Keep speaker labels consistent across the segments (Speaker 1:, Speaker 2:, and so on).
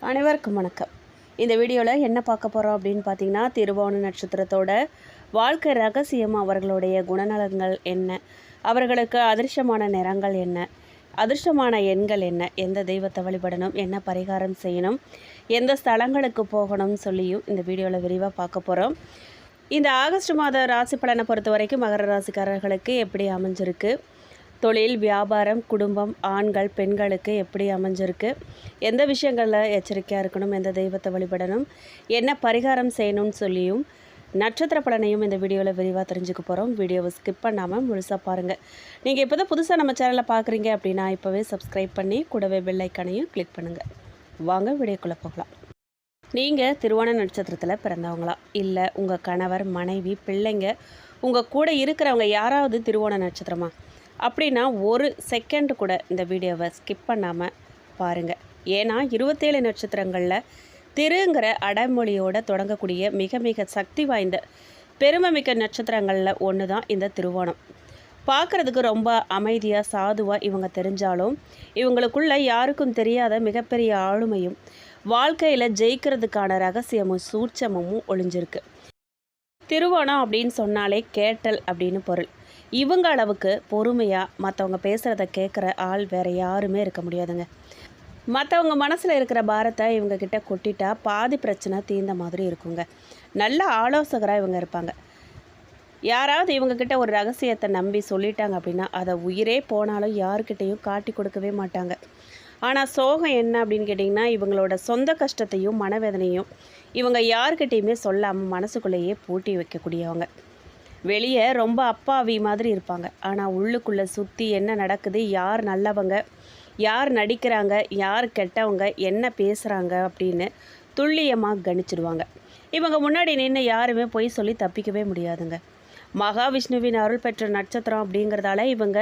Speaker 1: அனைவருக்கும் வணக்கம். இந்த வீடியோவில் என்ன பார்க்க போகிறோம் அப்படின்னு பார்த்தீங்கன்னா, திருவோண நட்சத்திரத்தோட வாழ்க்கை ரகசியம், அவர்களுடைய குணநலன்கள் என்ன, அவர்களுக்கு அதிர்ஷ்டமான நிறங்கள் என்ன, அதிர்ஷ்டமான எண்கள் என்ன, எந்த தெய்வத்தை வழிபடணும், என்ன பரிகாரம் செய்யணும், எந்த ஸ்தலங்களுக்கு போகணும்னு சொல்லியும் இந்த வீடியோவில் விரிவாக பார்க்க போகிறோம். இந்த ஆகஸ்ட் மாத ராசி பலனை பொறுத்த வரைக்கும் மகர ராசிக்காரர்களுக்கு எப்படி அமைஞ்சிருக்கு, தொழில், வியாபாரம், குடும்பம், ஆண்கள், பெண்களுக்கு எப்படி அமைஞ்சிருக்கு, எந்த விஷயங்களில் எச்சரிக்கையாக இருக்கணும், எந்த தெய்வத்தை வழிபடணும், என்ன பரிகாரம் செய்யணும்னு சொல்லியும் நட்சத்திர பலனையும் இந்த வீடியோவில் விரிவாக தெரிஞ்சுக்க போகிறோம். வீடியோவை ஸ்கிப் பண்ணாமல் முழுசாக பாருங்கள். நீங்கள் இப்போ தான் புதுசாக நம்ம சேனலில் பார்க்குறீங்க அப்படின்னா இப்போவே சப்ஸ்கிரைப் பண்ணி கூடவே பெல் ஐக்கானையும் கிளிக் பண்ணுங்கள். வாங்க வீடியோக்குள்ளே போகலாம். நீங்கள் திருவோண நட்சத்திரத்தில் பிறந்தவங்களா, இல்லை உங்கள் கணவர், மனைவி, பிள்ளைங்க, உங்கள் கூட இருக்கிறவங்க யாராவது திருவோண நட்சத்திரமா அப்படின்னா ஒரு செகண்ட் கூட இந்த வீடியோவை ஸ்கிப் பண்ணாமல் பாருங்கள். ஏன்னா 27 நட்சத்திரங்களில் திருங்கிற அடைமொழியோடு தொடங்கக்கூடிய மிக மிக சக்தி வாய்ந்த பெருமைமிக்க நட்சத்திரங்களில் ஒன்று தான் இந்த திருவோணம். பார்க்குறதுக்கு ரொம்ப அமைதியாக சாதுவாக இவங்க தெரிஞ்சாலும் இவங்களுக்குள்ள யாருக்கும் தெரியாத மிகப்பெரிய ஆளுமையும் வாழ்க்கையில் ஜெயிக்கிறதுக்கான ரகசியமும் சூட்சமும் ஒளிஞ்சிருக்கு. திருவோணம் அப்படின்னு சொன்னாலே கேட்டல் அப்படின்னு பொருள். இவங்க அளவுக்கு பொறுமையாக மற்றவங்க பேசுகிறத கேட்குற ஆள் வேறு யாருமே இருக்க முடியாதுங்க. மற்றவங்க மனசில் இருக்கிற பாரத்தை இவங்கக்கிட்ட கொட்டிட்டா பாதி பிரச்சனை தீர்ந்த மாதிரி இருக்குங்க. நல்ல ஆலோசகராக இவங்க இருப்பாங்க. யாராவது இவங்கக்கிட்ட ஒரு ரகசியத்தை நம்பி சொல்லிட்டாங்க அப்படின்னா அதை உயிரே போனாலும் யாருக்கிட்டையும் காட்டி கொடுக்கவே மாட்டாங்க. ஆனால் சோகம் என்ன அப்படின்னு கேட்டிங்கன்னா, இவங்களோட சொந்த கஷ்டத்தையும் மனவேதனையும் இவங்க யாருக்கிட்டையுமே சொல்லாமல் மனசுக்குள்ளேயே பூட்டி வைக்கக்கூடியவங்க. வெளியே ரொம்ப அப்பாவி மாதிரி இருப்பாங்க, ஆனால் உள்ளுக்குள்ளே சுற்றி என்ன நடக்குது, யார் நல்லவங்க, யார் நடிக்கிறாங்க, யார் கெட்டவங்க, என்ன பேசுகிறாங்க அப்படின்னு துல்லியமாக கணிச்சிடுவாங்க. இவங்க முன்னாடி நின்று யாருமே பொய் சொல்லி தப்பிக்கவே முடியாதுங்க. மகாவிஷ்ணுவின் அருள் பெற்ற நட்சத்திரம் அப்படிங்கிறதால இவங்க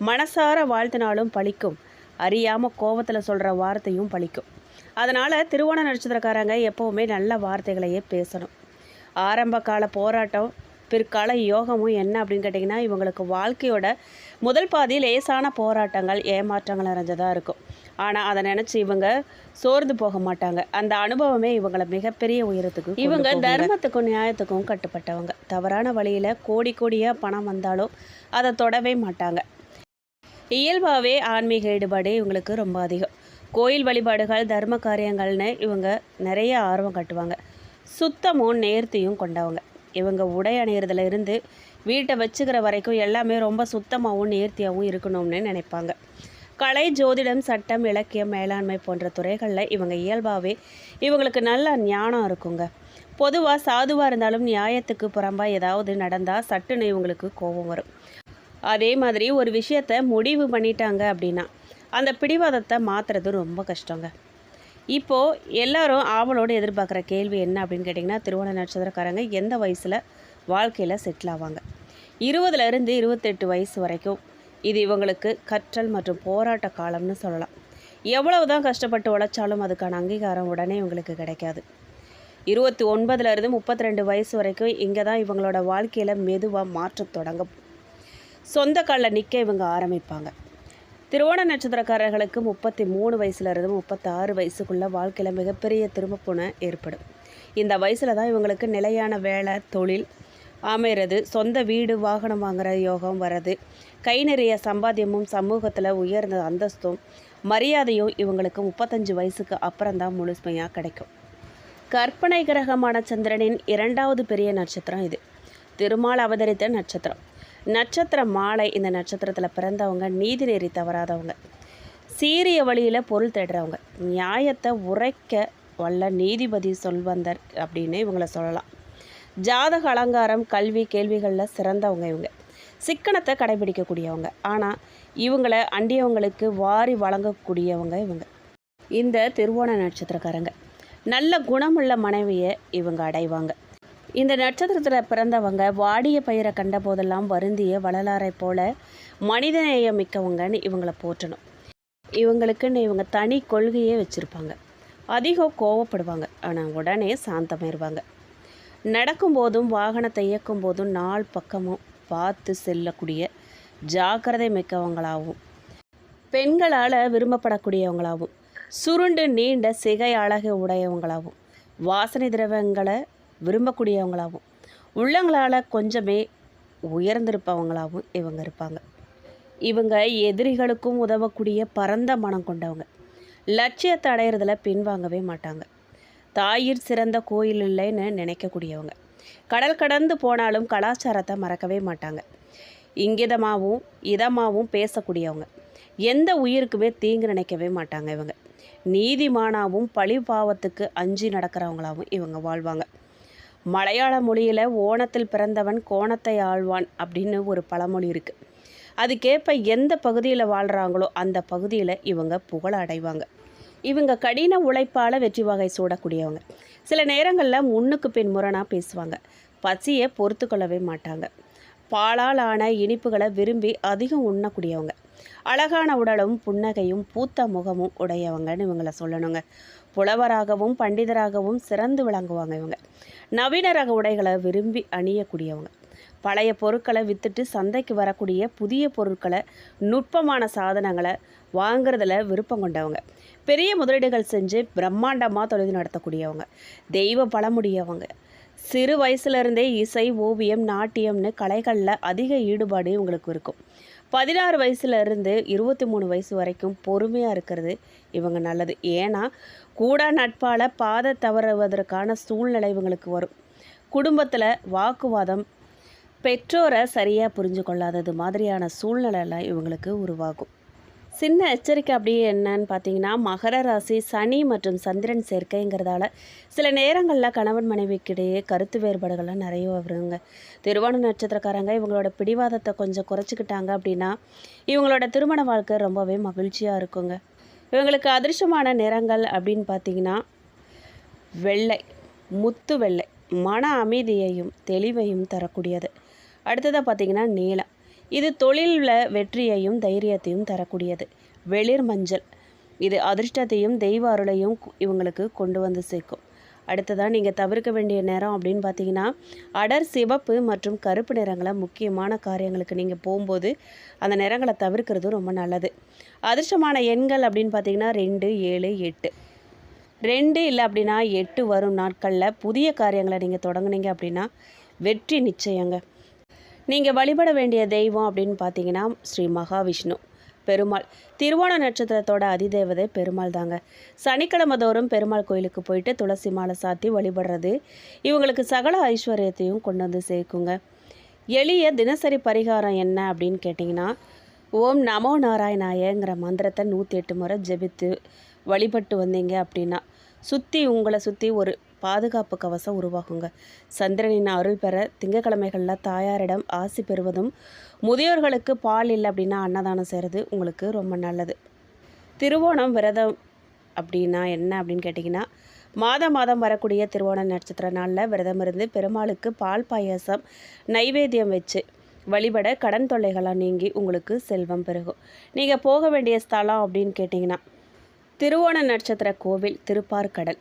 Speaker 1: மனசார வாழ்த்தினாலும் பழிக்கும், அறியாமல் கோபத்தில் சொல்கிற வார்த்தையும் பழிக்கும். அதனால் திருவோண நட்சத்திரக்காரங்க எப்போவுமே நல்ல வார்த்தைகளையே பேசணும். ஆரம்ப கால போராட்டம் பிற்கால யோகமும் என்ன அப்படின்னு கேட்டிங்கன்னா, இவங்களுக்கு வாழ்க்கையோட முதல் பாதி லேசான போராட்டங்கள், ஏமாற்றங்கள் நிறைஞ்சதாக இருக்கும். ஆனால் அதை நினச்சி இவங்க சோர்ந்து போக மாட்டாங்க. அந்த அனுபவமே இவங்களை மிகப்பெரிய உயரத்துக்கு, இவங்க தர்மத்துக்கும் நியாயத்துக்கும் கட்டுப்பட்டவங்க. தவறான வழியில் கோடி கோடியாக பணம் வந்தாலும் அதை தொடவே மாட்டாங்க. இயல்பாகவே ஆன்மீக ஈடுபாடு இவங்களுக்கு ரொம்ப அதிகம். கோயில் வழிபாடுகள், தர்ம காரியங்கள்னு இவங்க நிறைய ஆர்வம் காட்டுவாங்க. சுத்தமும் நேர்த்தியும் கொண்டவங்க. இவங்க உடை அணிகிறதுல இருந்து வீட்டை வச்சுக்கிற வரைக்கும் எல்லாமே ரொம்ப சுத்தமாகவும் நேர்த்தியாகவும் இருக்கணும்னு நினைப்பாங்க. கலை, ஜோதிடம், சட்டம், இலக்கியம், மேலாண்மை போன்ற துறைகளில் இவங்க இயல்பாகவே இவங்களுக்கு நல்ல ஞானம் இருக்குங்க. பொதுவாக சாதுவாக இருந்தாலும் நியாயத்துக்கு புறம்பாக ஏதாவது நடந்தால் சட்டுன்னு இவங்களுக்கு கோபம் வரும். அதே மாதிரி ஒரு விஷயத்தை முடிவு பண்ணிட்டாங்க அப்படின்னா அந்த பிடிவாதத்தை மாற்றுறது ரொம்ப கஷ்டங்க. இப்போது எல்லாரும் ஆவலோடு எதிர்பார்க்குற கேள்வி என்ன அப்படின்னு கேட்டிங்கன்னா, திருவோண நட்சத்திரக்காரங்க எந்த வயசில் வாழ்க்கையில் செட்டில் ஆவாங்க? 20லேருந்து 28 வயசு வரைக்கும் இது இவங்களுக்கு கற்றல் மற்றும் போராட்ட காலம்னு சொல்லலாம். எவ்வளவு தான் கஷ்டப்பட்டு உழைச்சாலும் அதுக்கான அங்கீகாரம் உடனே இவங்களுக்கு கிடைக்காது. 29லேருந்து 32 வயசு வரைக்கும் இங்கே தான் இவங்களோட வாழ்க்கையில் மெதுவாக மாற்றம் தொடங்கும். சொந்த காலில் நிற்க இவங்க ஆரம்பிப்பாங்க. திருவோண நட்சத்திரக்காரர்களுக்கு 33 வயசுலேருந்து 36 வயசுக்குள்ளே வாழ்க்கையில் மிகப்பெரிய திரும்பப்புனை ஏற்படும். இந்த வயசில் தான் இவங்களுக்கு நிலையான வேலை, தொழில் அமைகிறது, சொந்த வீடு, வாகனம் வாங்குகிற யோகம் வர்றது, கை நிறைய சம்பாத்தியமும் சமூகத்தில் உயர்ந்த அந்தஸ்தும் மரியாதையும் இவங்களுக்கு 35 வயசுக்கு அப்புறம்தான் முழுமையாக கிடைக்கும். கற்பனை கிரகமான சந்திரனின் 2வது பெரிய நட்சத்திரம் இது. திருமால் அவதரித்த நட்சத்திரம். நட்சத்திர மாலை. இந்த நட்சத்திரத்தில் பிறந்தவங்க நீதி நெறி தவறாதவங்க, சீரிய வழியில் பொருள் தேடுறவங்க, நியாயத்தை உரைக்க வல்ல நீதிபதி சொல்வந்தர் அப்படின்னு இவங்கள சொல்லலாம். ஜாதக அலங்காரம், கல்வி, கேள்விகளில் சிறந்தவங்க இவங்க. சிக்கனத்தை கடைபிடிக்கக்கூடியவங்க, ஆனால் இவங்களை அண்டியவங்களுக்கு வாரி வழங்கக்கூடியவங்க இவங்க. இந்த திருவோண நட்சத்திரக்காரங்க நல்ல குணமுள்ள மனைவியை இவங்க அடைவாங்க. இந்த நட்சத்திரத்தில் பிறந்தவங்க வாடிய பயிரை கண்ட போதெல்லாம் வருந்திய வள்ளலாரை போல மனிதநேயம் மிக்கவங்கன்னு இவங்களை போற்றணும். இவங்களுக்குன்னு இவங்க தனி கொள்கையே வச்சுருப்பாங்க. அதிகம் கோவப்படுவாங்க, ஆனால் உடனே சாந்தமாயிருவாங்க. நடக்கும்போதும் வாகனத்தை இயக்கும் போதும் 4 பக்கமும் பார்த்து செல்லக்கூடிய ஜாக்கிரதை மிக்கவங்களாகவும் பெண்களால் விரும்பப்படக்கூடியவங்களாகவும் சுருண்டு நீண்ட சிகை அழகு உடையவங்களாகவும் வாசனை திரவங்களை விரும்பக்கூடியவங்களாகவும் உள்ளங்களால் கொஞ்சமே உயர்ந்திருப்பவங்களாகவும் இவங்க இருப்பாங்க. இவங்க எதிரிகளுக்கும் உதவக்கூடிய பரந்த மனம் கொண்டவங்க. லட்சியத்தை அடையிறதுல பின்வாங்கவே மாட்டாங்க. தாயிற் சிறந்த கோயில் இல்லைன்னு நினைக்கக்கூடியவங்க. கடல் கடந்து போனாலும் கலாச்சாரத்தை மறக்கவே மாட்டாங்க. இங்கிதமாகவும் இதமாகவும் பேசக்கூடியவங்க. எந்த உயிருக்குமே தீங்கு நினைக்கவே மாட்டாங்க. இவங்க நீதிமானாகவும் பழி பாவத்துக்கு அஞ்சி நடக்கிறவங்களாகவும் இவங்க வாழ்வாங்க. மலையாள மொழியில் ஓணத்தில் பிறந்தவன் கோணத்தை ஆழ்வான் அப்படின்னு ஒரு பழமொழி இருக்குது. அதுக்கேற்ப எந்த பகுதியில் வாழ்கிறாங்களோ அந்த பகுதியில் இவங்க புகழ அடைவாங்க. இவங்க கடின உழைப்பால் வெற்றி வகை சூடக்கூடியவங்க. சில நேரங்களில் முன்னுக்கு பின் முரணாக பேசுவாங்க. பசியை பொறுத்து கொள்ளவே மாட்டாங்க. பாலால் ஆன இனிப்புகளை விரும்பி அதிகம் உண்ணக்கூடியவங்க. அழகான உடலும் புன்னகையும் பூத்த முகமும் உடையவங்கன்னு இவங்களை சொல்லணுங்க. புலவராகவும் பண்டிதராகவும் சிறந்து விளங்குவாங்க. இவங்க நவீன ரக உடைகளை விரும்பி அணியக்கூடியவங்க. பழைய பொருட்களை விற்றுட்டு சந்தைக்கு வரக்கூடிய புதிய பொருட்களை நுட்பமான சாதனங்களை வாங்கிறதுல விருப்பம் கொண்டவங்க. பெரிய முதலீடுகள் செஞ்சு பிரம்மாண்டமாக தொழில் நடத்தக்கூடியவங்க. தெய்வ பழமுடியவங்க. சிறு வயசுலேருந்தே இசை, ஓவியம், நாட்டியம்னு கலைகளில் அதிக ஈடுபாடு இவங்களுக்கு இருக்கும். 16 வயசுலேருந்து 23 வயசு வரைக்கும் பொறுமையாக இருக்கிறது இவங்க நல்லது. ஏன்னா கூட நட்பால் பாதை தவறுவதற்கான சூழ்நிலை இவங்களுக்கு வரும். குடும்பத்தில் வாக்குவாதம், பெற்றோரை சரியாக புரிஞ்சு கொள்ளாதது மாதிரியான சூழ்நிலையெல்லாம் இவங்களுக்கு உருவாகும். சின்ன எச்சரிக்கை அப்படியே என்னன்னு பார்த்தீங்கன்னா, மகர ராசி சனி மற்றும் சந்திரன் சேர்க்கைங்கிறதால சில நேரங்களில் கணவன் மனைவிக்கிடையே கருத்து வேறுபாடுகள்லாம் நிறைய வருங்க. திருவோண நட்சத்திரக்காரங்க இவங்களோட பிடிவாதத்தை கொஞ்சம் குறைச்சிக்கிட்டாங்க அப்படின்னா இவங்களோட திருமண வாழ்க்கை ரொம்பவே மகிழ்ச்சியாக இருக்குங்க. இவங்களுக்கு அதிர்ஷ்டமான நிறங்கள் அப்படின்னு பார்த்தீங்கன்னா வெள்ளை, முத்து வெள்ளை, மன அமைதியையும் தெளிவையும் தரக்கூடியது. அடுத்ததாக பார்த்தீங்கன்னா நீலம். இது தொழிலில் வெற்றியையும் தைரியத்தையும் தரக்கூடியது. வெளிர் மஞ்சள். இது அதிர்ஷ்டத்தையும் தெய்வ அருளையும் இவங்களுக்கு கொண்டு வந்து சேர்க்கும். அடுத்ததாக நீங்கள் தவிர்க்க வேண்டிய நிறம் அப்படின்னு பார்த்தீங்கன்னா அடர் சிவப்பு மற்றும் கருப்பு நிறங்களை முக்கியமான காரியங்களுக்கு நீங்கள் போகும்போது அந்த நிறங்களை தவிர்க்கிறது ரொம்ப நல்லது. அதிர்ஷ்டமான எண்கள் அப்படின்னு பார்த்தீங்கன்னா 2, 7, 8. 2 இல்லை அப்படின்னா 8 வரும் நாட்களில் புதிய காரியங்களை நீங்கள் தொடங்குனீங்க அப்படின்னா வெற்றி நிச்சயங்க. நீங்கள் வழிபட வேண்டிய தெய்வம் அப்படின்னு பார்த்தீங்கன்னா ஸ்ரீ மகாவிஷ்ணு பெருமாள். திருவோண நட்சத்திரத்தோட அதிதேவதை பெருமாள் தாங்க. சனிக்கிழமை தோறும் பெருமாள் கோயிலுக்கு போயிட்டு துளசி மாலை சாத்தி வழிபடுறது இவங்களுக்கு சகல ஐஸ்வர்யத்தையும் கொண்டு வந்து சேர்க்குங்க. எளிய தினசரி பரிகாரம் என்ன அப்படின்னு கேட்டிங்கன்னா, ஓம் நமோ நாராயணாயங்கிற மந்திரத்தை 108 முறை ஜெபித்து வழிபட்டு வந்தீங்க அப்படின்னா உங்களை சுற்றி ஒரு பாதுகாப்பு கவசம் உருவாகுங்க. சந்திரனின் அருள் பெற திங்கக்கிழமைகளில் தாயாரிடம் ஆசி பெறுவதும் முதியோர்களுக்கு பால் இல்லை அப்படின்னா அன்னதானம் செய்கிறது உங்களுக்கு ரொம்ப நல்லது. திருவோணம் விரதம் அப்படின்னா என்ன அப்படின்னு கேட்டிங்கன்னா, மாதம் வரக்கூடிய திருவோண நட்சத்திர நாளில் விரதம் இருந்து பெருமாளுக்கு பால் பாயாசம் நைவேத்தியம் வச்சு வழிபட கடன் தொல்லைகளாக நீங்கி உங்களுக்கு செல்வம் பெருகும். நீங்கள் போக வேண்டிய ஸ்தலம் அப்படின்னு கேட்டிங்கன்னா திருவோண நட்சத்திர கோவில் திருப்பார்கடல்.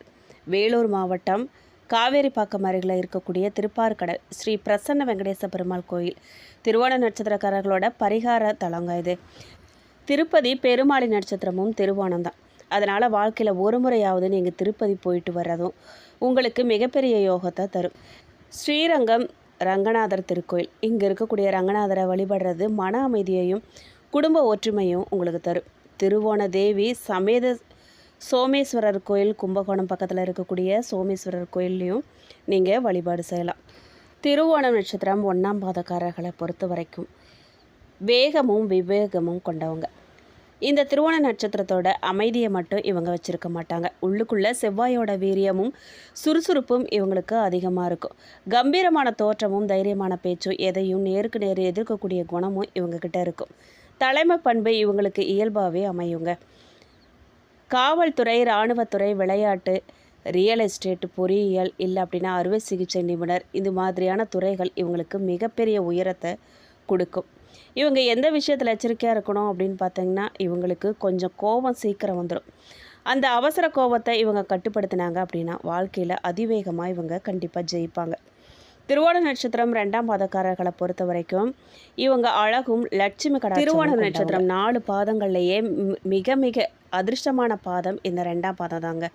Speaker 1: வேலூர் மாவட்டம் காவேரிப்பாக்கம் அருகில் இருக்கக்கூடிய திருப்பார்கடல் ஸ்ரீ பிரசன்ன வெங்கடேச பெருமாள் கோயில் திருவோண நட்சத்திரக்காரர்களோட பரிகார தலங்க இது. திருப்பதி பெருமாளி நட்சத்திரமும் திருவோணம் தான். அதனால் வாழ்க்கையில் ஒரு முறையாவது நீங்கள் திருப்பதி போயிட்டு வர்றதும் உங்களுக்கு மிகப்பெரிய யோகத்தை தரும். ஸ்ரீரங்கம் ரங்கநாதர் திருக்கோயில். இங்கே இருக்கக்கூடிய ரங்கநாதரை வழிபடுறது மன அமைதியையும் குடும்ப ஒற்றுமையும் உங்களுக்கு தரும். திருவோண தேவி சமேத சோமேஸ்வரர் கோயில் கும்பகோணம் பக்கத்தில் இருக்கக்கூடிய சோமேஸ்வரர் கோயில்லையும் நீங்கள் வழிபாடு செய்யலாம். திருவோணம் நட்சத்திரம் 1ஆம் பாதக்காரர்களை பொறுத்த வரைக்கும் வேகமும் விவேகமும் கொண்டவங்க. இந்த திருவோண நட்சத்திரத்தோட அமைதியை மட்டும் இவங்க வச்சுருக்க மாட்டாங்க. உள்ளுக்குள்ளே செவ்வாயோட வீரியமும் சுறுசுறுப்பும் இவங்களுக்கு அதிகமாக இருக்கும். கம்பீரமான தோற்றமும் தைரியமான பேச்சும் எதையும் நேருக்கு நேர் எதிர்க்கக்கூடிய குணமும் இவங்கக்கிட்ட இருக்கும். தலைமை பண்பு இவங்களுக்கு இயல்பாகவே அமையுங்க. காவல்துறை, இராணுவத்துறை, விளையாட்டு, ரியல் எஸ்டேட், பொறியியல் இல்லை அப்படின்னா அறுவை சிகிச்சை நிபுணர், இது மாதிரியான துறைகள் இவங்களுக்கு மிகப்பெரிய உயரத்தை கொடுக்கும். இவங்க எந்த விஷயத்தில் எச்சரிக்கையாக இருக்கணும் அப்படின்னு பார்த்தீங்கன்னா, இவங்களுக்கு கொஞ்சம் கோபம் சீக்கிரம் வந்துடும். அந்த அவசர கோபத்தை இவங்க கட்டுப்படுத்தினாங்க அப்படின்னா வாழ்க்கையில் அதிவேகமாக இவங்க கண்டிப்பாக ஜெயிப்பாங்க. திருவோண நட்சத்திரம் 2ஆம் பாதக்காரர்களை பொறுத்த வரைக்கும் இவங்க அழகும் லட்சுமி கடை. திருவோண நட்சத்திரம் 4 பாதங்கள்லேயே மிக மிக அதிர்ஷ்டமான பாதம் இந்த 2ஆம் பாதம் தாங்க.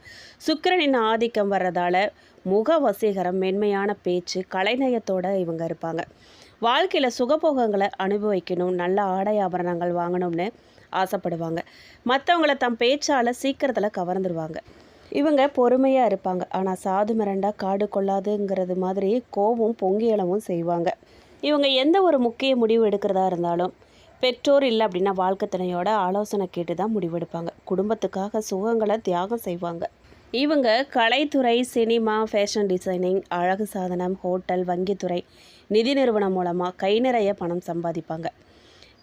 Speaker 1: சுக்கிரனின் ஆதிக்கம் வர்றதால முக வசீகரம், மென்மையான பேச்சு, கலைநயத்தோடு இவங்க இருப்பாங்க. வாழ்க்கையில் சுகபோகங்களை அனுபவிக்கணும், நல்ல ஆடை ஆபரணங்கள் வாங்கணும்னு ஆசைப்படுவாங்க. மற்றவங்கள தம் பேச்சால் சீக்கிரத்தில் கவர்ந்துருவாங்க. இவங்க பொறுமையாக இருப்பாங்க. ஆனால் சாது மிரண்டா காடு கொள்ளாதுங்கிறது மாதிரி கோபம் பொங்கி எழவும் செய்வாங்க. இவங்க எந்த ஒரு முக்கிய முடிவு எடுக்கிறதா இருந்தாலும் பெற்றோர் இல்லை அப்படின்னா வாழ்க்கை துணையோட ஆலோசனை கேட்டு தான் முடிவெடுப்பாங்க. குடும்பத்துக்காக சுகங்களை தியாகம் செய்வாங்க. இவங்க கலைத்துறை, சினிமா, ஃபேஷன் டிசைனிங், அழகு சாதனம், ஹோட்டல், வங்கித்துறை, நிதி நிறுவனம் மூலமாக கை நிறைய பணம் சம்பாதிப்பாங்க.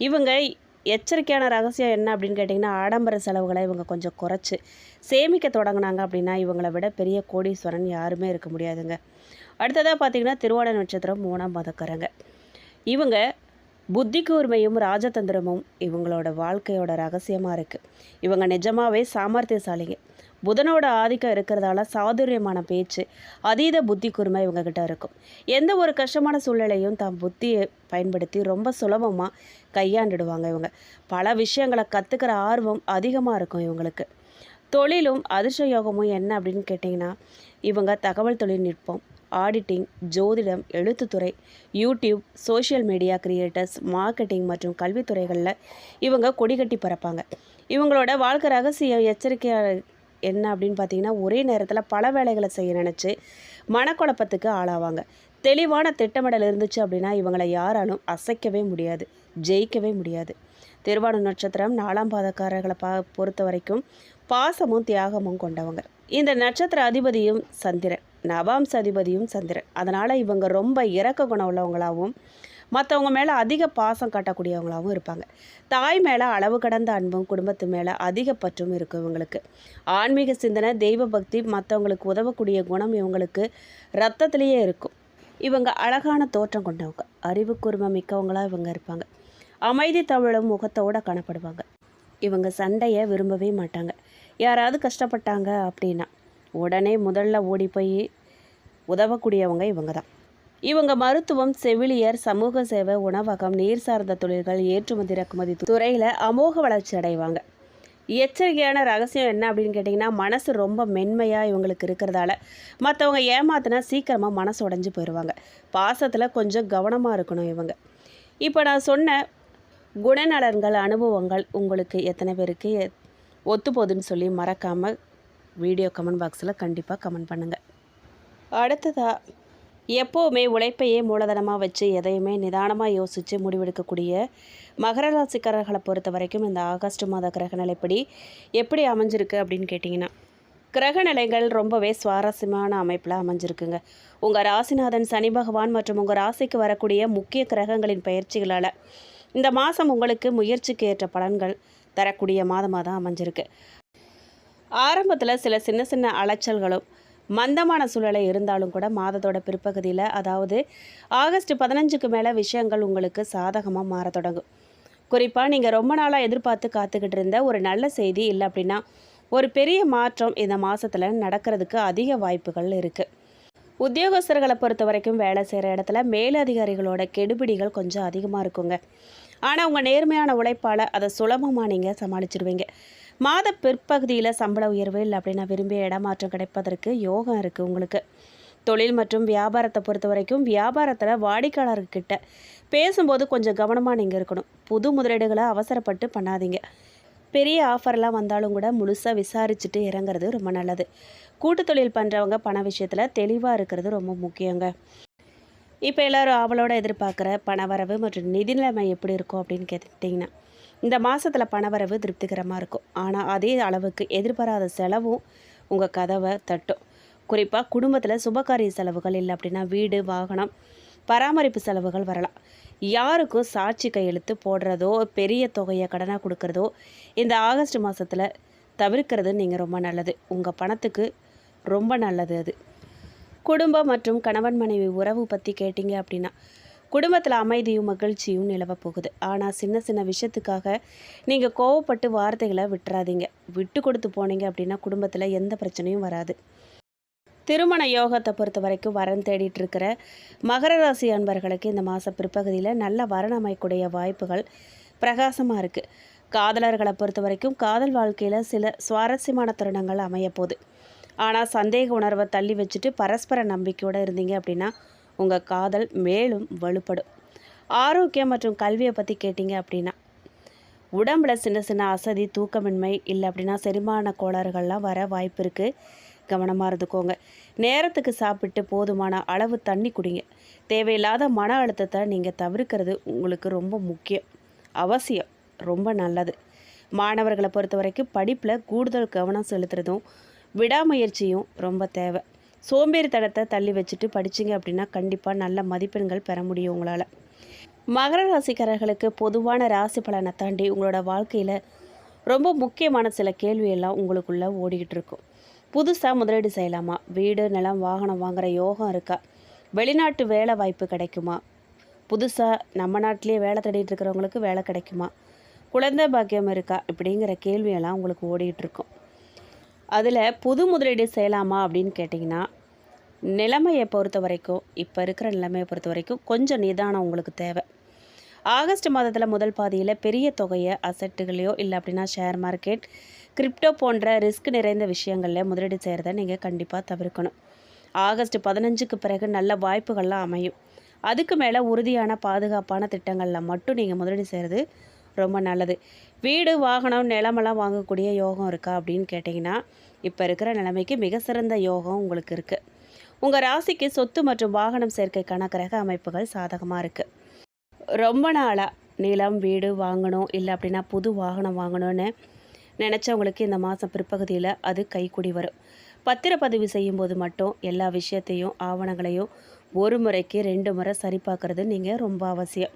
Speaker 1: இவங்க எச்சரிக்கையான ரகசியம் என்ன அப்படின்னு கேட்டிங்கன்னா, ஆடம்பர செலவுகளை இவங்க கொஞ்சம் குறைச்சி சேமிக்க தொடங்கினாங்க அப்படின்னா இவங்களை விட பெரிய கோடீஸ்வரன் யாருமே இருக்க முடியாதுங்க. அடுத்ததாக பார்த்திங்கன்னா திருவோண நட்சத்திரம் 3ஆம் பாதக்காரங்க. இவங்க புத்தி கூர்மையும் ராஜதந்திரமும் இவங்களோட வாழ்க்கையோட ரகசியமாக இருக்குது. இவங்க நிஜமாகவே சாமர்த்தியசாலிங்க. புதனோட ஆதிக்கம் இருக்கிறதால சாதுரியமான பேச்சு, அதீத புத்தி கூர்மை இவங்ககிட்ட இருக்கும். எந்த ஒரு கஷ்டமான சூழ்நிலையும் தம் புத்தியை பயன்படுத்தி ரொம்ப சுலபமாக கையாண்டுடுவாங்க. இவங்க பல விஷயங்களை கற்றுக்கிற ஆர்வம் அதிகமாக இருக்கும் இவங்களுக்கு. தொழிலும் அதிர்ஷ்ட யோகமும் என்ன அப்படின்னு கேட்டிங்கன்னா, இவங்க தகவல் தொழில்நுட்பம், ஆடிட்டிங், ஜோதிடம், எழுத்துத்துறை, YouTube, social media creators, marketing மற்றும் கல்வித்துறைகளில் இவங்க கொடிகட்டி பறப்பாங்க. இவங்களோட வாழ்க்கை ரகசியம் எச்சரிக்கையாக என்ன அப்படின்னு பார்த்தீங்கன்னா, ஒரே நேரத்தில் பல வேலைகளை செய்ய நினச்சி மனக்குழப்பத்துக்கு ஆளாவாங்க. தெளிவான திட்டமிடல் இருந்துச்சு அப்படின்னா இவங்களை யாராலும் அசைக்கவே முடியாது, ஜெயிக்கவே முடியாது. திருவோண நட்சத்திரம் 4ஆம் பாதக்காரர்களை பொறுத்த வரைக்கும் பாசமும் தியாகமும் கொண்டவங்க. இந்த நட்சத்திர அதிபதியும் சந்திரன், நவாம்ச அதிபதியும் சந்திரன். அதனால் இவங்க ரொம்ப இரக்க குணம் உள்ளவங்களாகவும் மற்றவங்க மேலே அதிக பாசம் காட்டக்கூடியவங்களாகவும் இருப்பாங்க. தாய் மேலே அளவு கடந்த அன்பும் குடும்பத்து மேலே அதிக பற்றும் இருக்கும் இவங்களுக்கு. ஆன்மீக சிந்தனை, தெய்வ பக்தி, மற்றவங்களுக்கு உதவக்கூடிய குணம் இவங்களுக்கு ரத்தத்திலேயே இருக்கும். இவங்க அழகான தோற்றம் கொண்டவங்க, அறிவு கூர்மை மிக்கவங்களாக இவங்க இருப்பாங்க. அமைதி தவழும் முகத்தோடு காணப்படுவாங்க. இவங்க சண்டையை விரும்பவே மாட்டாங்க. யாராவது கஷ்டப்பட்டாங்க அப்படின்னா உடனே முதல்ல ஓடி போய் உதவக்கூடியவங்க இவங்க தான். இவங்க மருத்துவம், செவிலியர், சமூக சேவை, உணவகம், நீர் சார்ந்த தொழில்கள், ஏற்றுமதி இறக்குமதி துறையில் அமோக வளர்ச்சி அடைவாங்க. எச்சரிக்கையான ரகசியம் என்ன அப்படின்னு கேட்டிங்கன்னா, மனசு ரொம்ப மென்மையாக இவங்களுக்கு இருக்கிறதால மற்றவங்க ஏமாத்தினா சீக்கிரமாக மனசு உடைஞ்சு போயிடுவாங்க. பாசத்தில் கொஞ்சம் கவனமாக இருக்கணும் இவங்க. இப்போ நான் சொன்ன குணநலன்கள், அனுபவங்கள் உங்களுக்கு எத்தனை பேருக்கு ஒத்து போகுதுன்னு சொல்லி மறக்காமல் வீடியோ கமெண்ட் பாக்ஸில் கண்டிப்பாக கமெண்ட் பண்ணுங்கள். அடுத்ததாக எப்போவுமே உழைப்பையே மூலதனமாக வச்சு எதையுமே நிதானமாக யோசித்து முடிவெடுக்கக்கூடிய மகர ராசிக்காரர்களை பொறுத்த வரைக்கும் இந்த ஆகஸ்ட் மாத கிரகநிலைப்படி எப்படி அமைஞ்சிருக்கு அப்படின்னு கேட்டிங்கன்னா, கிரகநிலைகள் ரொம்பவே சுவாரஸ்யமான அமைப்பில் அமைஞ்சிருக்குங்க. உங்கள் ராசிநாதன் சனி பகவான் மற்றும் உங்கள் ராசிக்கு வரக்கூடிய முக்கிய கிரகங்களின் பயிற்சிகளால் இந்த மாதம் உங்களுக்கு முயற்சிக்கு ஏற்ற பலன்கள் தரக்கூடிய மாதமாக தான் அமைஞ்சிருக்கு. ஆரம்பத்தில் சில சின்ன சின்ன அலைச்சல்களும் மந்தமான சூழலை இருந்தாலும் கூட மாதத்தோட பிற்பகுதியில், அதாவது ஆகஸ்ட் 15க்கு மேலே விஷயங்கள் உங்களுக்கு சாதகமாக மாற தொடங்கும். குறிப்பாக நீங்கள் ரொம்ப நாளாக எதிர்பார்த்து காத்துக்கிட்டு இருந்த ஒரு நல்ல செய்தி இல்லை அப்படின்னா ஒரு பெரிய மாற்றம் இந்த மாதத்தில் நடக்கிறதுக்கு அதிக வாய்ப்புகள் இருக்குது. உத்தியோகஸ்தர்களை பொறுத்த வரைக்கும் வேலை செய்கிற இடத்துல மேலதிகாரிகளோட கெடுபிடிகள் கொஞ்சம் அதிகமாக இருக்குங்க. ஆனால் உங்கள் நேர்மையான உழைப்பால் அதை சுலபமாக நீங்கள் சமாளிச்சிடுவீங்க. மாத பிற்பகுதியில் சம்பள உயர்வு இல்லை அப்படின்னா விரும்பிய இடமாற்றம் கிடைப்பதற்கு யோகம் இருக்குது உங்களுக்கு. தொழில் மற்றும் வியாபாரத்தை பொறுத்த வரைக்கும் வியாபாரத்தில் வாடிக்கையாளர்கிட்ட பேசும்போது கொஞ்சம் கவனமாக நீங்கள் இருக்கணும். புது முதலீடுகளை அவசரப்பட்டு பண்ணாதீங்க. பெரிய ஆஃபர்லாம் வந்தாலும் கூட முழுசாக விசாரிச்சுட்டு இறங்குறது ரொம்ப நல்லது. கூட்டு தொழில் பண்ணுறவங்க பண விஷயத்தில் தெளிவாக இருக்கிறது ரொம்ப முக்கியங்க. இப்போ எல்லோரும் ஆவலோடு எதிர்பார்க்குற பணவரவு மற்றும் நிதி நிலைமை எப்படி இருக்கும் அப்படின்னு கேட்டுக்கிட்டிங்கன்னா, இந்த மாதத்தில் பணவரவு திருப்திகரமாக இருக்கும். ஆனால் அதே அளவுக்கு எதிர்பாராத செலவும் உங்கள் கதவை தட்டும். குறிப்பாக குடும்பத்தில் சுபகாரிய செலவுகள் இல்லை அப்படின்னா வீடு, வாகனம், பராமரிப்பு செலவுகள் வரலாம். யாருக்கும் சாட்சி கையெழுத்து போடுறதோ பெரிய தொகையை கடனாக கொடுக்குறதோ இந்த ஆகஸ்ட் மாதத்தில் தவிர்க்கிறது நீங்கள் ரொம்ப நல்லது. உங்கள் பணத்துக்கு ரொம்ப நல்லது அது. குடும்பம் மற்றும் கணவன் மனைவி உறவு பற்றி கேட்டிங்க அப்படின்னா குடும்பத்தில் அமைதியும் மகிழ்ச்சியும் நிலவ போகுது. ஆனால் சின்ன சின்ன விஷயத்துக்காக நீங்கள் கோவப்பட்டு வார்த்தைகளை விட்டுறாதீங்க. விட்டு கொடுத்து போனீங்க அப்படின்னா குடும்பத்தில் எந்த பிரச்சனையும் வராது. திருமண யோகத்தை பொறுத்த வரைக்கும் வரன் தேடிட்டு இருக்கிற மகர ராசி அன்பர்களுக்கு இந்த மாத பிற்பகுதியில் நல்ல வரன் அமைக்கூடிய வாய்ப்புகள் பிரகாசமாக இருக்குது. காதலர்களை பொறுத்த வரைக்கும் காதல் வாழ்க்கையில் சில சுவாரஸ்யமான தருணங்கள் அமையப்போகுது. ஆனால் சந்தேக உணர்வை தள்ளி வச்சுட்டு பரஸ்பர நம்பிக்கையோடு இருந்தீங்க அப்படின்னா உங்கள் காதல் மேலும் வலுப்படும். ஆரோக்கியம் மற்றும் கல்வியை பற்றி கேட்டிங்க அப்படின்னா உடம்புல சின்ன சின்ன அசதி, தூக்கமின்மை, இல்லை அப்படின்னா செரிமான கோளாறுகள்லாம் வர வாய்ப்பு இருக்குது. கவனமாக இருந்துக்கோங்க. நேரத்துக்கு சாப்பிட்டு போதுமான அளவு தண்ணி குடிங்க. தேவையில்லாத மன அழுத்தத்தை நீங்கள் தவிர்க்கிறது உங்களுக்கு ரொம்ப முக்கியம், அவசியம், ரொம்ப நல்லது. மாணவர்களை பொறுத்த வரைக்கும் படிப்பில் கூடுதல் கவனம் செலுத்துறதும் விடாமுயற்சியும் ரொம்ப தேவை. சோம்பேறித்தனத்தை தள்ளி வச்சுட்டு படிச்சிங்க அப்படின்னா கண்டிப்பாக நல்ல மதிப்பெண்கள் பெற முடியும் உங்களால். மகர ராசிக்காரர்களுக்கு பொதுவான ராசி பலனை தாண்டி உங்களோட வாழ்க்கையில் ரொம்ப முக்கியமான சில கேள்வியெல்லாம் உங்களுக்குள்ளே ஓடிக்கிட்டு இருக்கும். புதுசாக முதலீடு செய்யலாமா? வீடு, நிலம், வாகனம் வாங்குகிற யோகம் இருக்கா? வெளிநாட்டு வேலை வாய்ப்பு கிடைக்குமா? புதுசாக நம்ம நாட்டிலேயே வேலை தேடிட்டு இருக்கிறவங்களுக்கு வேலை கிடைக்குமா? குழந்தை பாக்கியம் இருக்கா? இப்படிங்கிற கேள்வியெல்லாம் உங்களுக்கு ஓடிக்கிட்டு இருக்கும். அதில் புது முதலீடு செய்யலாமா அப்படின்னு கேட்டிங்கன்னா நிலைமையை பொறுத்த வரைக்கும், இப்போ இருக்கிற நிலைமையை பொறுத்த வரைக்கும் கொஞ்சம் நிதானம் உங்களுக்கு தேவை. ஆகஸ்ட் மாதத்தில் முதல் பாதியில் பெரிய தொகையை அசட்டுகளையோ இல்லை அப்படின்னா ஷேர் மார்க்கெட், கிரிப்டோ போன்ற ரிஸ்க் நிறைந்த விஷயங்களில் முதலீடு செய்கிறத நீங்கள் கண்டிப்பாக தவிர்க்கணும். ஆகஸ்ட் 15க்கு பிறகு நல்ல வாய்ப்புகள்லாம் அமையும். அதுக்கு மேலே உறுதியான பாதுகாப்பான திட்டங்களில் மட்டும் நீங்கள் முதலீடு செய்கிறது ரொம்ப நல்லது. வீடு, வாகனம், நிலமெல்லாம் வாங்கக்கூடிய யோகம் இருக்கா அப்படின்னு கேட்டிங்கன்னா இப்போ இருக்கிற நிலைமைக்கு மிக சிறந்த யோகம் உங்களுக்கு இருக்குது. உங்கள் ராசிக்கு சொத்து மற்றும் வாகனம் சேர்க்கைக்கான கிரக அமைப்புகள் சாதகமாக இருக்குது. ரொம்ப நாளாக நிலம், வீடு வாங்கணும், இல்லை அப்படின்னா புது வாகனம் வாங்கணும்னு நினச்சவங்களுக்கு இந்த மாதம் பிற்பகுதியில் அது கைக்கூடி வரும். பத்திரப்பதிவு செய்யும்போது மட்டும் எல்லா விஷயத்தையும், ஆவணங்களையும் ஒரு முறைக்கு 2 முறை சரிபார்க்குறது நீங்கள் ரொம்ப அவசியம்.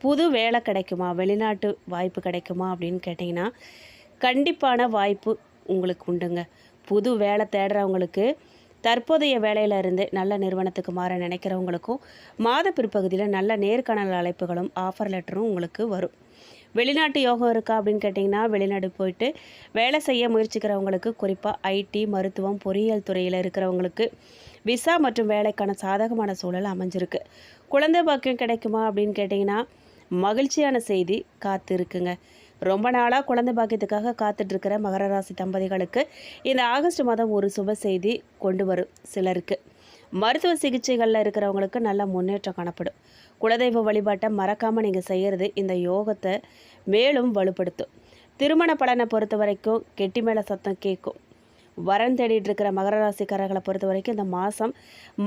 Speaker 1: புது வேலை கிடைக்குமா? வெளிநாட்டு வாய்ப்பு கிடைக்குமா அப்படின்னு கேட்டிங்கன்னா கண்டிப்பான வாய்ப்பு உங்களுக்கு உண்டுங்க. புது வேலை தேடுறவங்களுக்கு, தற்போதைய வேலையில இருந்து நல்ல நிறுவனத்துக்கு மாற நினைக்கிறவங்களுக்கும் மாத பிற்பகுதியில் நல்ல நேர்காணல் அழைப்புகளும் ஆஃபர் லெட்டரும் உங்களுக்கு வரும். வெளிநாட்டு யோகம் இருக்கா அப்படின்னு கேட்டிங்கன்னா வெளிநாடு போயிட்டு வேலை செய்ய முயற்சிக்கிறவங்களுக்கு, குறிப்பாக ஐடி, மருத்துவம், பொறியியல் துறையில் இருக்கிறவங்களுக்கு விசா மற்றும் வேலைக்கான சாதகமான சூழல் அமைஞ்சிருக்கு. குழந்தை பாக்கியம் கிடைக்குமா அப்படின்னு கேட்டிங்கன்னா மகிழ்ச்சியான செய்தி காத்து இருக்குங்க. ரொம்ப நாளாக குழந்தை பாக்கியத்துக்காக காத்துட்ருக்கிற மகர ராசி தம்பதிகளுக்கு இந்த ஆகஸ்ட் மாதம் ஒரு சுப செய்தி கொண்டு வரும். சிலருக்கு மருத்துவ சிகிச்சைகளில் இருக்கிறவங்களுக்கு நல்ல முன்னேற்றம் காணப்படும். குலதெய்வ வழிபாட்டை மறக்காமல் நீங்கள் செய்கிறது இந்த யோகத்தை மேலும் வலுப்படுத்தும். திருமண பலனை பொறுத்த வரைக்கும் கெட்டி மேலே சத்தம் கேட்கும். வரன் தேடிட்டு இருக்கிற மகர ராசிக்காரர்களை பொறுத்த வரைக்கும் இந்த மாதம்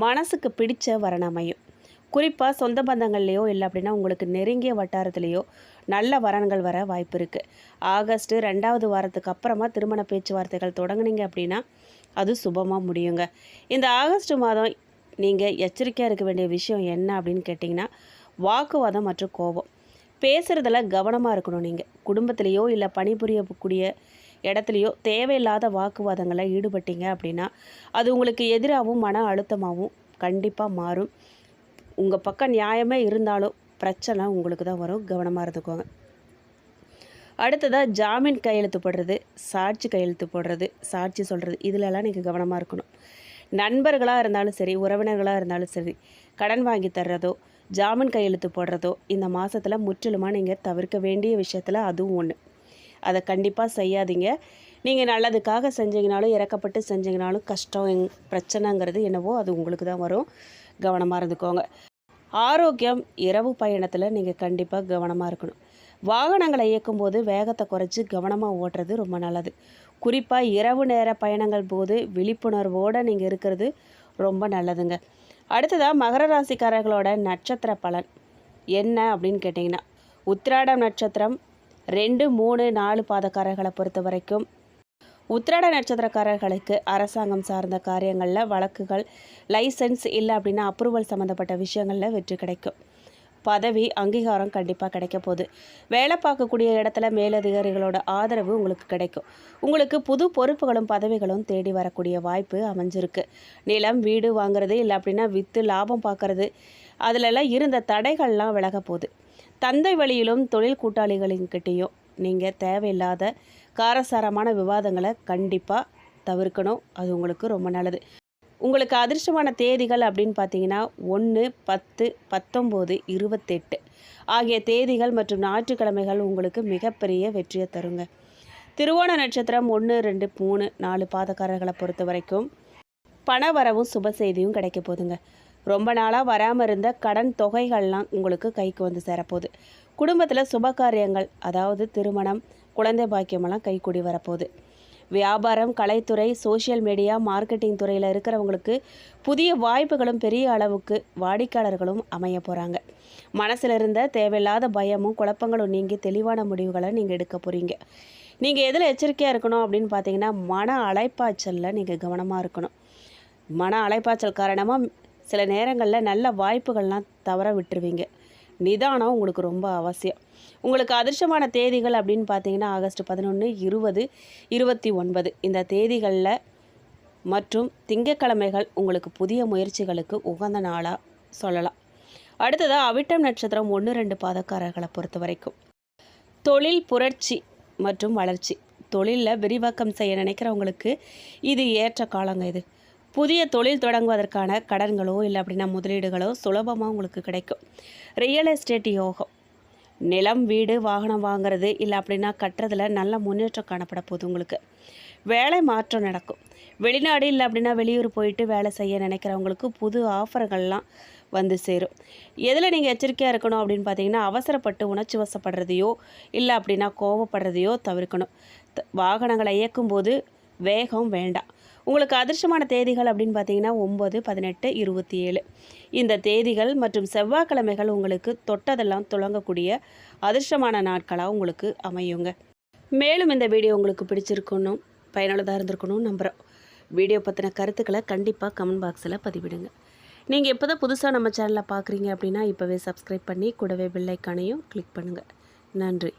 Speaker 1: மனசுக்கு பிடிச்ச வரன் அமையும். குறிப்பாக சொந்த பந்தங்கள்லேயோ இல்லை அப்படின்னா உங்களுக்கு நெருங்கிய வட்டாரத்துலேயோ நல்ல வரன்கள் வர வாய்ப்பு இருக்குது. ஆகஸ்ட் 2வது வாரத்துக்கு அப்புறமா திருமண பேச்சுவார்த்தைகள் தொடங்குனீங்க அப்படின்னா அது சுபமாக முடியுங்க. இந்த ஆகஸ்ட் மாதம் நீங்கள் எச்சரிக்கையாக இருக்க வேண்டிய விஷயம் என்ன அப்படின்னு கேட்டிங்கன்னா வாக்குவாதம் மற்றும் கோபம். பேசுகிறதுல கவனமாக இருக்கணும். நீங்கள் குடும்பத்திலேயோ இல்லை பணிபுரியக்கூடிய இடத்துலையோ தேவையில்லாத வாக்குவாதங்களை ஈடுபட்டீங்க அப்படின்னா அது உங்களுக்கு எதிராகவும் மன அழுத்தமாகவும் கண்டிப்பாக மாறும். உங்கள் பக்கம் நியாயமே இருந்தாலும் பிரச்சனை உங்களுக்கு தான் வரும். கவனமாக இருந்துக்கோங்க. அடுத்ததாக ஜாமீன் கையெழுத்து போடுறது, சாட்சி கையெழுத்து போடுறது, சாட்சி சொல்கிறது, இதிலெல்லாம் நீங்கள் கவனமாக இருக்கணும். நண்பர்களாக இருந்தாலும் சரி, உறவினர்களாக இருந்தாலும் சரி, கடன் வாங்கி தர்றதோ, ஜாமீன் கையெழுத்து போடுறதோ இந்த மாதத்தில் முற்றிலுமாக நீங்கள் தவிர்க்க வேண்டிய விஷயத்தில் அதுவும் ஒன்று. அதை கண்டிப்பாக செய்யாதீங்க. நீங்கள் நல்லதுக்காக செஞ்சீங்கனாலும், இறக்கப்பட்டு செஞ்சீங்கனாலும் கஷ்டம், பிரச்சனைங்கிறது என்னவோ அது உங்களுக்கு தான் வரும். கவனமாக இருந்துக்கோங்க. ஆரோக்கியம், இரவு பயணத்தில் நீங்கள் கண்டிப்பாக கவனமாக இருக்கணும். வாகனங்களை இயக்கும்போது வேகத்தை குறைச்சி கவனமாக ஓட்டுறது ரொம்ப நல்லது. குறிப்பாக இரவு நேர பயணங்கள் போது விழிப்புணர்வோடு நீங்கள் இருக்கிறது ரொம்ப நல்லதுங்க. அடுத்ததாக மகர ராசிக்காரர்களோட நட்சத்திர பலன் என்ன அப்படின்னு கேட்டிங்கன்னா உத்திராடம் நட்சத்திரம் 2, 3, 4 பாதக்காரர்களை பொறுத்த வரைக்கும் உத்திராட நட்சத்திரக்காரர்களுக்கு அரசாங்கம் சார்ந்த காரியங்களில் வழக்குகள், லைசன்ஸ் இல்லை அப்படின்னா அப்ரூவல் சம்மந்தப்பட்ட விஷயங்களில் வெற்றி கிடைக்கும். பதவி, அங்கீகாரம் கண்டிப்பாக கிடைக்க போகுது. வேலை பார்க்கக்கூடிய இடத்துல மேலதிகாரிகளோட ஆதரவு உங்களுக்கு கிடைக்கும். உங்களுக்கு புது பொறுப்புகளும் பதவிகளும் தேடி வரக்கூடிய வாய்ப்பு அமைஞ்சிருக்கு. நிலம், வீடு வாங்குறது இல்லை அப்படின்னா விற்று லாபம் பார்க்குறது, அதிலெல்லாம் இருந்த தடைகள்லாம் விலக போகுது. தந்தை வழியிலும் தொழில் கூட்டாளிகளின்கிட்டையும் நீங்கள் தேவையில்லாத காரசாரமான விவாதங்களை கண்டிப்பாக தவிர்க்கணும். அது உங்களுக்கு ரொம்ப நல்லது. உங்களுக்கு அதிர்ஷ்டமான தேதிகள் அப்படின்னு பார்த்தீங்கன்னா 1, 10, 19, 28 ஆகிய தேதிகள் மற்றும் ஞாயிற்றுக்கிழமைகள் உங்களுக்கு மிகப்பெரிய வெற்றியை தருங்க. திருவோண நட்சத்திரம் 1, 2, 3, 4 பாதக்காரர்களை பொறுத்த வரைக்கும் பண வரவும் சுப செய்தியும் கிடைக்க போகுதுங்க. ரொம்ப நாளாக வராமல் இருந்த கடன் தொகைகள்லாம் உங்களுக்கு கைக்கு வந்து சேரப்போகுது. குடும்பத்தில் சுபகாரியங்கள், அதாவது திருமணம், குழந்தை பாக்கியமெல்லாம் கைக்கூடி வரப்போகுது. வியாபாரம், கலைத்துறை, சோஷியல் மீடியா, மார்க்கெட்டிங் துறையில் இருக்கிறவங்களுக்கு புதிய வாய்ப்புகளும் பெரிய அளவுக்கு வாடிக்கையாளர்களும் அமைய போகிறாங்க. மனசில் இருந்த தேவையில்லாத பயமும் குழப்பங்களும் நீங்கி தெளிவான முடிவுகளை நீங்கள் எடுக்க போகிறீங்க. நீங்கள் எதில் எச்சரிக்கையாக இருக்கணும் அப்படின்னு பார்த்தீங்கன்னா, மன அலைப்பாய்ச்சலில் நீங்கள் கவனமாக இருக்கணும். மன அலைப்பாய்ச்சல் காரணமாக சில நேரங்களில் நல்ல வாய்ப்புகள்லாம் தவற விட்டுருவீங்க. நிதானம் உங்களுக்கு ரொம்ப அவசியம். உங்களுக்கு அதிர்ஷ்டமான தேதிகள் அப்படின்னு பார்த்தீங்கன்னா ஆகஸ்ட் 11, 20, 29 இந்த தேதிகளில் மற்றும் திங்கட்கிழமைகள் உங்களுக்கு புதிய முயற்சிகளுக்கு உகந்த நாளாக சொல்லலாம். அடுத்ததாக அவிட்டம் நட்சத்திரம் 1, 2 பாதக்காரர்களை பொறுத்த வரைக்கும் தொழில் புரட்சி மற்றும் வளர்ச்சி, தொழிலில் விரிவாக்கம் செய்ய நினைக்கிறவங்களுக்கு இது ஏற்ற காலங்க. இது புதிய தொழில் தொடங்குவதற்கான கடன்களோ இல்லை அப்படின்னா முதலீடுகளோ சுலபமாக உங்களுக்கு கிடைக்கும். ரியல் எஸ்டேட் யோகம், நிலம், வீடு, வாகனம் வாங்குறது இல்லை அப்படின்னா கட்டுறதுல நல்ல முன்னேற்றம் காணப்பட போகுது. உங்களுக்கு வேலை மாற்றம் நடக்கும். வெளிநாடு இல்லை அப்படின்னா வெளியூர் போயிட்டு வேலை செய்ய நினைக்கிறவங்களுக்கு புது ஆஃபர்கள்லாம் வந்து சேரும். எதில் நீங்கள் எச்சரிக்கையாக இருக்கணும் அப்படின்னு பார்த்தீங்கன்னா, அவசரப்பட்டு உணர்ச்சி வசப்படுறதையோ இல்லை அப்படின்னா கோவப்படுறதையோ தவிர்க்கணும். வாகனங்களை இயக்கும்போது வேகம் வேண்டாம். உங்களுக்கு அதிர்ஷ்டமான தேதிகள் அப்படின்னு பார்த்தீங்கன்னா 9, 18, 27 இந்த தேதிகள் மற்றும் செவ்வாய்க்கிழமைகள் உங்களுக்கு தொட்டதெல்லாம் துளங்கக்கூடிய அதிர்ஷ்டமான நாட்களாக உங்களுக்கு அமையுங்க. மேலும் இந்த வீடியோ உங்களுக்கு பிடிச்சிருக்கணும், பயனுள்ளதாக இருந்திருக்கணும் நம்புகிறோம். வீடியோ பற்றின கருத்துக்களை கண்டிப்பாக கமெண்ட் பாக்ஸில் பதிவிடுங்க. நீங்கள் இப்போ தான் புதுசாக நம்ம சேனலை பார்க்குறீங்க அப்படின்னா இப்போவே சப்ஸ்கிரைப் பண்ணி கூடவே பெல் ஐக்கானையும் கிளிக் பண்ணுங்கள். நன்றி.